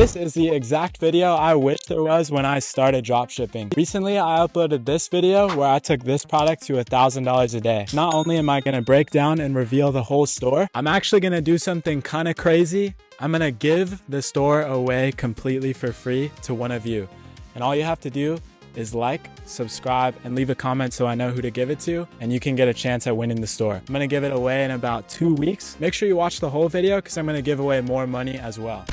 This is the exact video I wish there was when I started dropshipping. Recently, I uploaded this video where I took this product to $1,000 a day. Not only am I gonna break down and reveal the whole store, I'm actually gonna do something kind of crazy. I'm gonna give the store away completely for free to one of you. And all you have to do is like, subscribe, and leave a comment so I know who to give it to, and you can get a chance at winning the store. I'm gonna give it away in about 2 weeks. Make sure you watch the whole video because I'm gonna give away more money as well.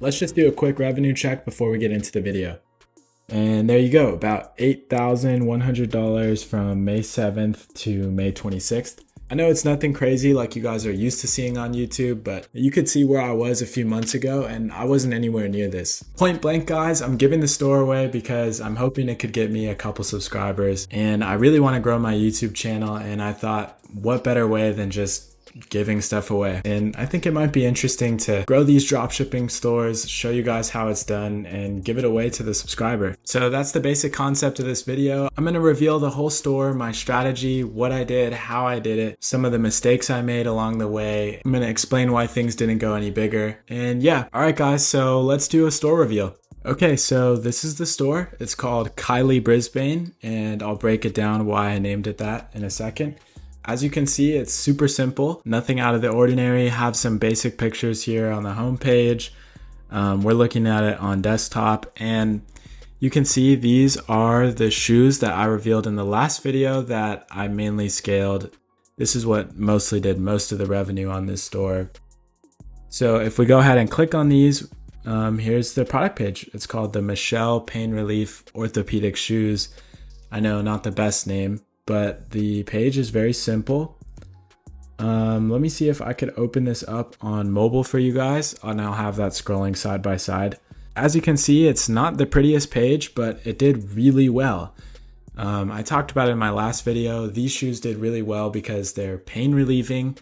Let's just do a quick revenue check before we get into the video. And there you go, about $8,100 from May 7th to May 26th. I know it's nothing crazy like you guys are used to seeing on YouTube, but you could see where I was a few months ago and I wasn't anywhere near this. Point blank, guys, I'm giving the store away because I'm hoping it could get me a couple subscribers, and I really want to grow my YouTube channel, and I thought what better way than just giving stuff away. And I think it might be interesting to grow these dropshipping stores, show you guys how it's done, and give it away to the subscriber. So that's the basic concept of this video. I'm going to reveal the whole store, my strategy, what I did, how I did it, some of the mistakes I made along the way. I'm going to explain why things didn't go any bigger. And yeah, all right guys, so let's do a store reveal. Okay, so this is the store. It's called Kylie Brisbane, and I'll break it down why I named it that in a second. As you can see, it's super simple, nothing out of the ordinary. Have some basic pictures here on the home page. We're looking at it on desktop, and you can see these are the shoes that I revealed in the last video that I mainly scaled. This is what mostly did most of the revenue on this store. So if we go ahead and click on these, here's the product page. It's called the Michelle Pain Relief Orthopedic Shoes. I know, not the best name, but the page is very simple. Let me see if I could open this up on mobile for you guys, and I'll have that scrolling side by side. As you can see, it's not the prettiest page, but it did really well. I talked about it in my last video. These shoes did really well because they're pain relieving,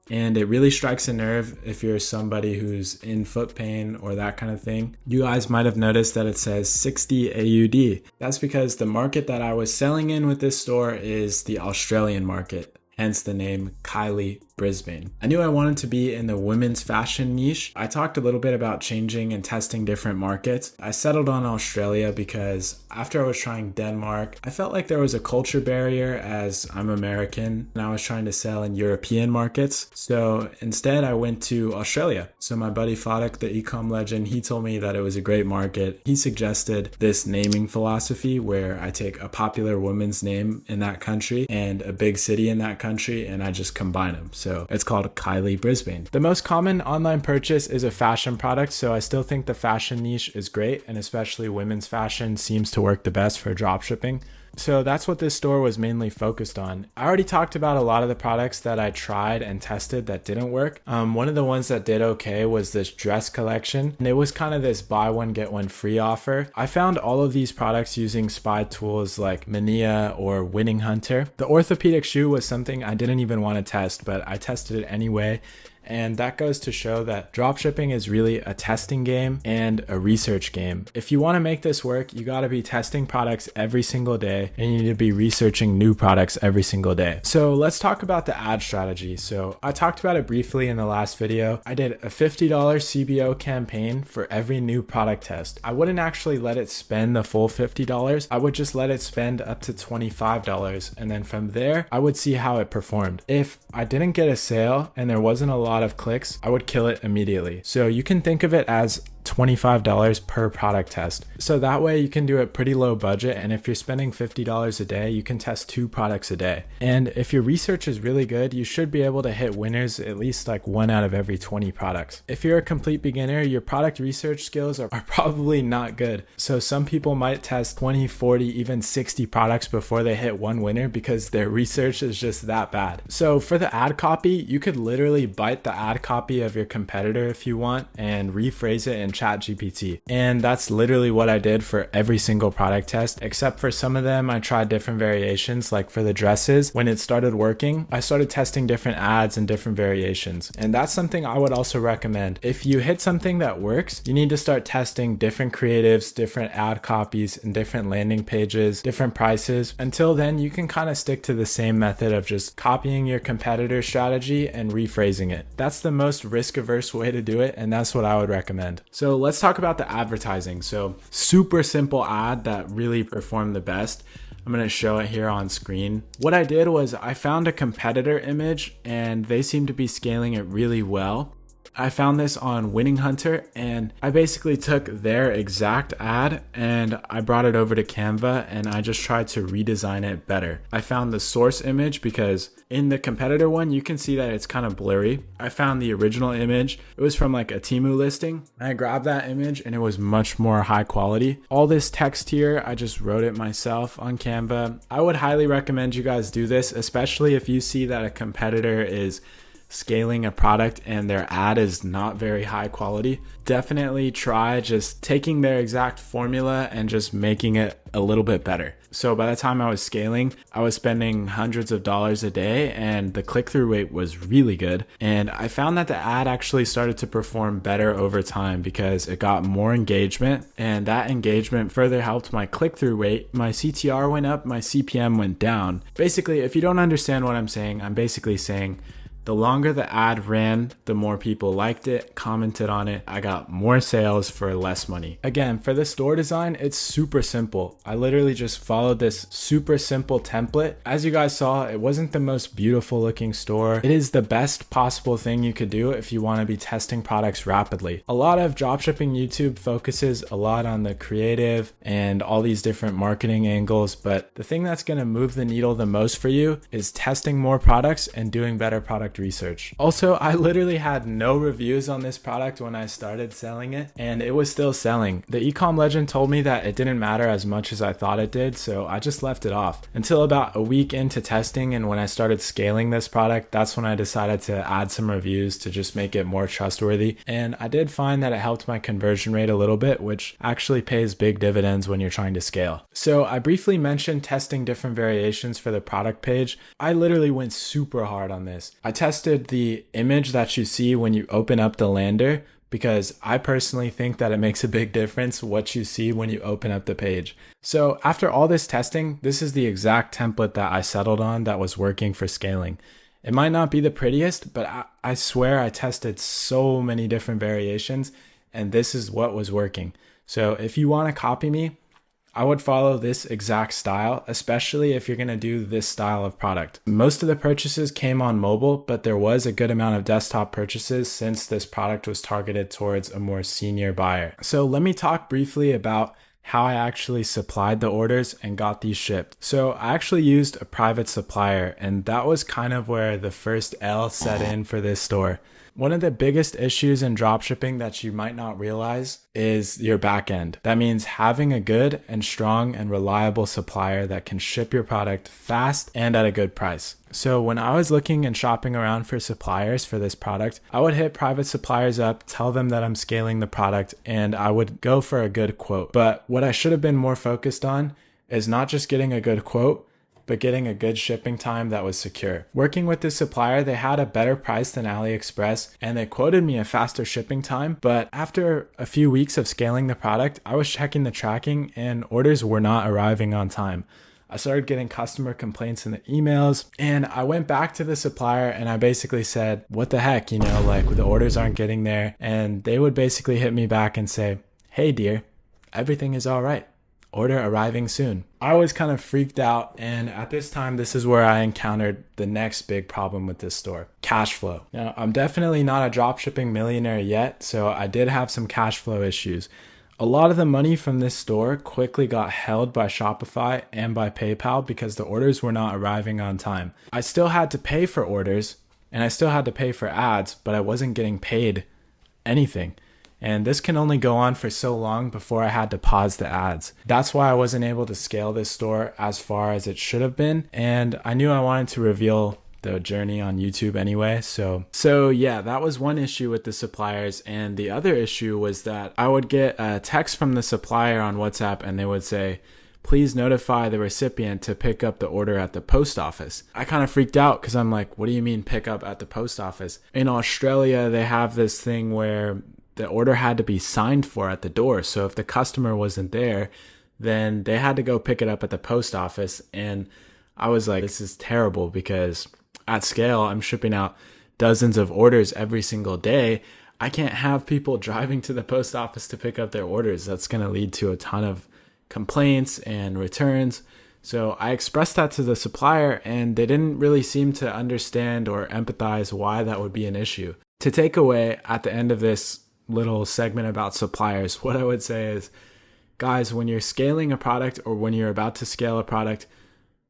and it really strikes a nerve if you're somebody who's in foot pain or that kind of thing. You guys might have noticed that it says 60 AUD. That's because the market that I was selling in with this store is the Australian market, hence the name Kylie Brisbane. I knew I wanted to be in the women's fashion niche. I talked a little bit about changing and testing different markets. I settled on Australia because after I was trying Denmark, I felt like there was a culture barrier as I'm American and I was trying to sell in European markets. So instead I went to Australia. So my buddy Fadak, the e-com legend, he told me that it was a great market. He suggested this naming philosophy where I take a popular woman's name in that country and a big city in that country and I just combine them. So it's called Kylie Brisbane. The most common online purchase is a fashion product, so I still think the fashion niche is great, and especially women's fashion seems to work the best for dropshipping. So that's what this store was mainly focused on. I already talked about a lot of the products that I tried and tested that didn't work. One of the ones that did okay was this dress collection, and it was kind of this buy one get one free offer. I found all of these products using spy tools like Mania or Winning Hunter. The orthopedic shoe was something I didn't even want to test, but I tested it anyway. And that goes to show that dropshipping is really a testing game and a research game. If you want to make this work, you got to be testing products every single day, and you need to be researching new products every single day. So let's talk about the ad strategy. So I talked about it briefly in the last video. I did a $50 CBO campaign for every new product test. I wouldn't actually let it spend the full $50. I would just let it spend up to $25. And then from there, I would see how it performed. If I didn't get a sale and there wasn't a lot of clicks, I would kill it immediately. So you can think of it as $25 per product test. So that way you can do it pretty low budget, and if you're spending $50 a day, you can test 2 products a day. And if your research is really good, you should be able to hit winners at least like 1 out of every 20 products. If you're a complete beginner, your product research skills are probably not good. So some people might test 20, 40, even 60 products before they hit 1 winner because their research is just that bad. So for the ad copy, you could literally bite the ad copy of your competitor if you want and rephrase it in ChatGPT. And that's literally what I did for every single product test, except for some of them I tried different variations. Like for the dresses, when it started working, I started testing different ads and different variations. And that's something I would also recommend. If you hit something that works, you need to start testing different creatives, different ad copies, and different landing pages, different prices. Until then, you can kind of stick to the same method of just copying your competitor's strategy and rephrasing it. That's the most risk averse way to do it, and that's what I would recommend. So So let's talk about the advertising. So super simple ad that really performed the best. I'm going to show it here on screen. What I did was I found a competitor image and they seem to be scaling it really well. I found this on Winning Hunter and I basically took their exact ad and I brought it over to Canva and I just tried to redesign it better. I found the source image because in the competitor one, you can see that it's kind of blurry. I found the original image. It was from like a Temu listing. I grabbed that image and it was much more high quality. All this text here, I just wrote it myself on Canva. I would highly recommend you guys do this, especially if you see that a competitor is scaling a product and their ad is not very high quality. Definitely try just taking their exact formula and just making it a little bit better. So by the time I was scaling, I was spending hundreds of dollars a day and the click-through rate was really good. And I found that the ad actually started to perform better over time because it got more engagement and that engagement further helped my click-through rate. My CTR went up, my CPM went down. Basically, if you don't understand what I'm saying, I'm basically saying the longer the ad ran, the more people liked it, commented on it. I got more sales for less money. Again, for the store design, it's super simple. I literally just followed this super simple template. As you guys saw, it wasn't the most beautiful looking store. It is the best possible thing you could do if you want to be testing products rapidly. A lot of dropshipping YouTube focuses a lot on the creative and all these different marketing angles, but the thing that's going to move the needle the most for you is testing more products and doing better product research. Also, I literally had no reviews on this product when I started selling it and it was still selling. The ecom legend told me that it didn't matter as much as I thought it did, so I just left it off until about a week into testing. And when I started scaling this product, that's when I decided to add some reviews to just make it more trustworthy. And I did find that it helped my conversion rate a little bit, which actually pays big dividends when you're trying to scale. So I briefly mentioned testing different variations for the product page. I literally went super hard on this. I tested the image that you see when you open up the lander because I personally think that it makes a big difference what you see when you open up the page. So after all this testing, this is the exact template that I settled on that was working for scaling. It might not be the prettiest, but I swear I tested so many different variations and this is what was working. So if you want to copy me, I would follow this exact style, especially if you're going to do this style of product. Most of the purchases came on mobile, but there was a good amount of desktop purchases since this product was targeted towards a more senior buyer. So let me talk briefly about how I actually supplied the orders and got these shipped. So I actually used a private supplier, and that was kind of where the first L set in for this store. One of the biggest issues in dropshipping that you might not realize is your back end. That means having a good and strong and reliable supplier that can ship your product fast and at a good price. So when I was looking and shopping around for suppliers for this product, I would hit private suppliers up, tell them that I'm scaling the product, and I would go for a good quote. But what I should have been more focused on is not just getting a good quote, but getting a good shipping time that was secure. Working with this supplier, they had a better price than AliExpress and they quoted me a faster shipping time. But after a few weeks of scaling the product, I was checking the tracking and orders were not arriving on time. I started getting customer complaints in the emails and I went back to the supplier and I basically said, what the heck, like the orders aren't getting there. And they would basically hit me back and say, hey dear, everything is all right. Order arriving soon. I was kind of freaked out, and at this time, this is where I encountered the next big problem with this store, cash flow. Now, I'm definitely not a dropshipping millionaire yet, so I did have some cash flow issues. A lot of the money from this store quickly got held by Shopify and by PayPal because the orders were not arriving on time. I still had to pay for orders, and I still had to pay for ads, but I wasn't getting paid anything. And this can only go on for so long before I had to pause the ads. That's why I wasn't able to scale this store as far as it should have been. And I knew I wanted to reveal the journey on YouTube anyway. So yeah, that was one issue with the suppliers. And the other issue was that I would get a text from the supplier on WhatsApp and they would say, please notify the recipient to pick up the order at the post office. I kind of freaked out because I'm like, what do you mean pick up at the post office? In Australia, they have this thing where the order had to be signed for at the door. So if the customer wasn't there, then they had to go pick it up at the post office. And I was like, this is terrible because at scale, I'm shipping out dozens of orders every single day. I can't have people driving to the post office to pick up their orders. That's going to lead to a ton of complaints and returns. So I expressed that to the supplier, and they didn't really seem to understand or empathize why that would be an issue. To take away at the end of this little segment about suppliers, what I would say is, guys, when you're scaling a product or when you're about to scale a product,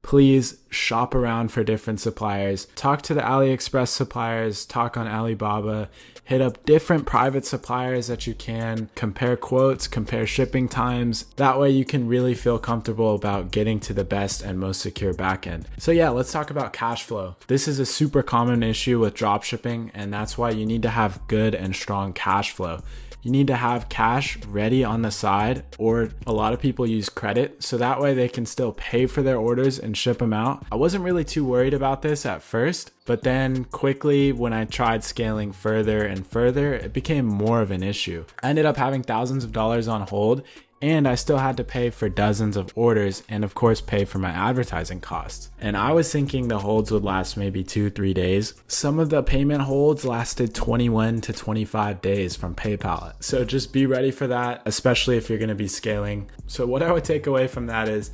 please shop around for different suppliers. Talk to the AliExpress suppliers, talk on Alibaba, hit up different private suppliers that you can, compare quotes, compare shipping times. That way you can really feel comfortable about getting to the best and most secure backend. So yeah, let's talk about cash flow. This is a super common issue with dropshipping, and that's why you need to have good and strong cash flow. You need to have cash ready on the side, or a lot of people use credit, so that way they can still pay for their orders and ship them out. I wasn't really too worried about this at first, but then quickly when I tried scaling further and further, it became more of an issue. I ended up having thousands of dollars on hold, and I still had to pay for dozens of orders and of course pay for my advertising costs. And I was thinking the holds would last maybe 2-3 days. Some of the payment holds lasted 21 to 25 days from PayPal. So just be ready for that, especially if you're going to be scaling. So what I would take away from that is,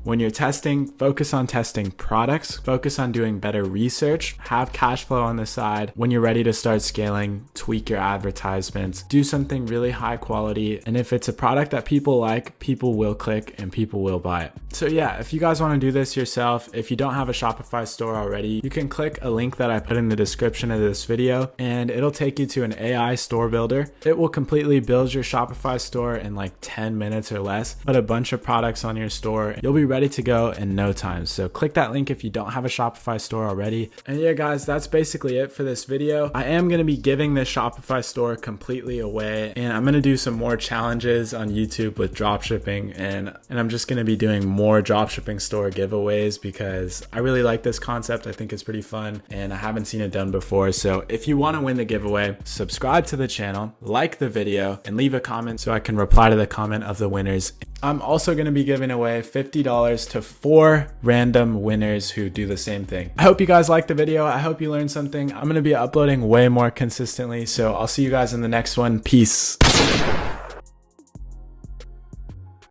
when you're testing, focus on testing products, focus on doing better research, have cash flow on the side. When you're ready to start scaling, tweak your advertisements, do something really high quality. And if it's a product that people like, people will click and people will buy it. So yeah, if you guys want to do this yourself, if you don't have a Shopify store already, you can click a link that I put in the description of this video, and it'll take you to an AI store builder. It will completely build your Shopify store in like 10 minutes or less, put a bunch of products on your store. You'll be ready to go in no time. So click that link if you don't have a Shopify store already. And yeah, guys, that's basically it for this video. I am going to be giving this Shopify store completely away, and I'm going to do some more challenges on YouTube with dropshipping, and I'm just going to be doing more dropshipping store giveaways because I really like this concept. I think it's pretty fun and I haven't seen it done before. So if you want to win the giveaway, subscribe to the channel, like the video, and leave a comment so I can reply to the comment of the winners. I'm also going to be giving away $50 to 4 random winners who do the same thing. I hope you guys liked the video. I hope you learned something. I'm going to be uploading way more consistently, so I'll see you guys in the next one. Peace.